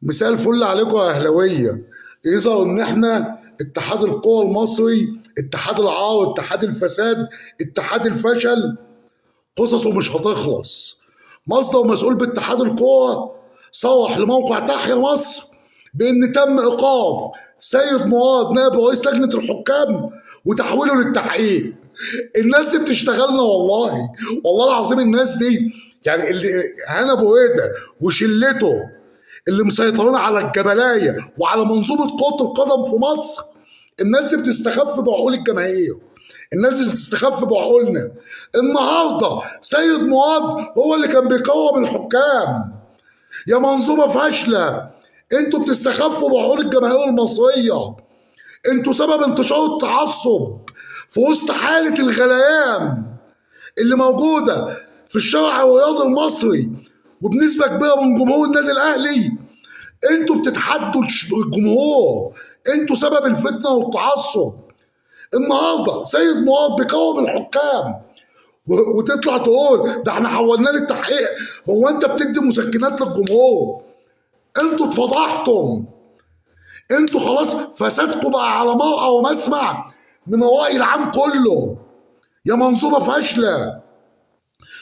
مساء الفل عليكم يا اهلاويه. يظهر ان احنا اتحاد القوى المصري، اتحاد العار، اتحاد الفساد، اتحاد الفشل، قصصه مش هتخلص. مصدر مسؤول باتحاد القوى صرح لموقع تحيا مصر بان تم ايقاف سيد مراد نائب رئيس لجنه الحكام وتحويله للتحقيق. الناس دي بتشتغلنا والله، والله العظيم الناس دي يعني اللي هنا بويده وشلته اللي مسيطرين على الجبلايه وعلى منظومه كره القدم في مصر. الناس دي بتستخف بعقول الجماهير، الناس دي بتستخف بعقولنا. النهارده سيد مراد هو اللي كان بيقوم الحكام. يا منظومه فاشله، انتوا بتستخفوا بعقول الجماهير المصريه. انتوا سبب انتشار التعصب في وسط حاله الغليان اللي موجوده في الشارع الرياضي المصري وبنسبه كبيره من جمهور النادي الاهلي. انتوا بتتحدوا الجمهور، انتوا سبب الفتنه والتعصب. النهارده سيد مراد بيقوم الحكام وتطلع تقول ده احنا حولناه للتحقيق. هو انت بتدي مسكنات للجمهور؟ انتوا اتفضحتم، انتوا خلاص فسادكم بقى على مرأى ومسمع من الرأي العام كله. يا منظومه فاشله.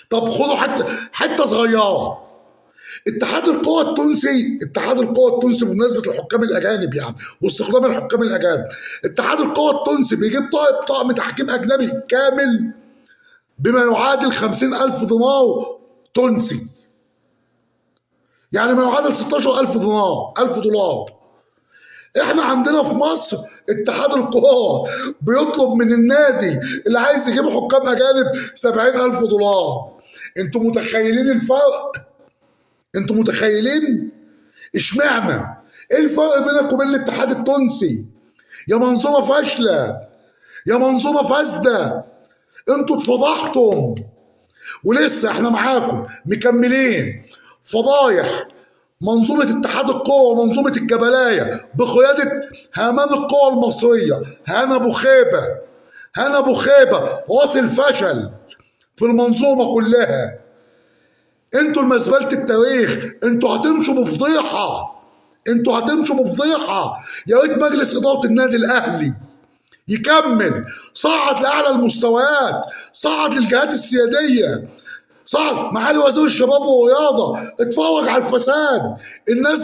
طب خدوا حته صغيره. اتحاد القوى التونسي بمناسبه الحكام الاجانب يعني واستخدام الحكام الاجانب. اتحاد القوى التونسي بيجيب طاقم تحكيم اجنبي كامل بما يعادل 50,000 دينار تونسي، يعني ما يعادل 16,000 دينار، 1000 دولار. احنا عندنا في مصر اتحاد القوى بيطلب من النادي اللي عايز يجيب حكام اجانب 70,000 دولار. انتوا متخيلين الفرق؟ انتوا متخيلين؟ اشمعنى؟ ايه الفرق بينك وبين الاتحاد التونسي؟ يا منظومه فاشله، يا منظومه فاسده. انتوا اتفضحتم ولسه احنا معاكم مكملين. فضايح منظومه اتحاد القوى ومنظومه الجبلايه بقياده هامان القوى المصريه هنا ابو خيبه. هنا ابو خيبه راس الفشل في المنظومه كلها. انتوا المزبله التاريخ، انتوا هتمشوا بفضيحه، انتوا هتمشوا بفضيحه. يا ريت مجلس اداره النادي الاهلي يكمل، صعد لاعلى المستويات، صعد للجهات السياديه، صعد معالي وزير الشباب والرياضه، اتفرج على الفساد. الناس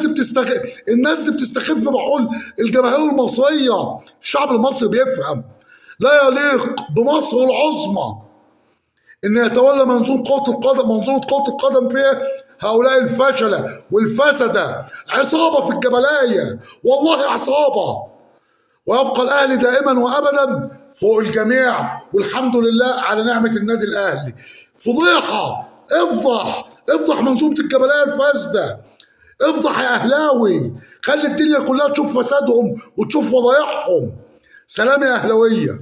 دي بتستخف بعقول الجماهير المصريه. الشعب المصري بيفهم. لا يليق بمصر العظمى ان يتولى منظومه كره القدم فيها هؤلاء الفشله والفسده. عصابه في الجبلايه، والله عصابه. ويبقى الاهلي دائما وابدا فوق الجميع، والحمد لله على نعمه النادي الاهلي. فضيحه. افضح منظومه الجبلايه الفاسده. افضح يا اهلاوي، خلي الدنيا كلها تشوف فسادهم وتشوف فضايحهم. سلام يا اهلاويه.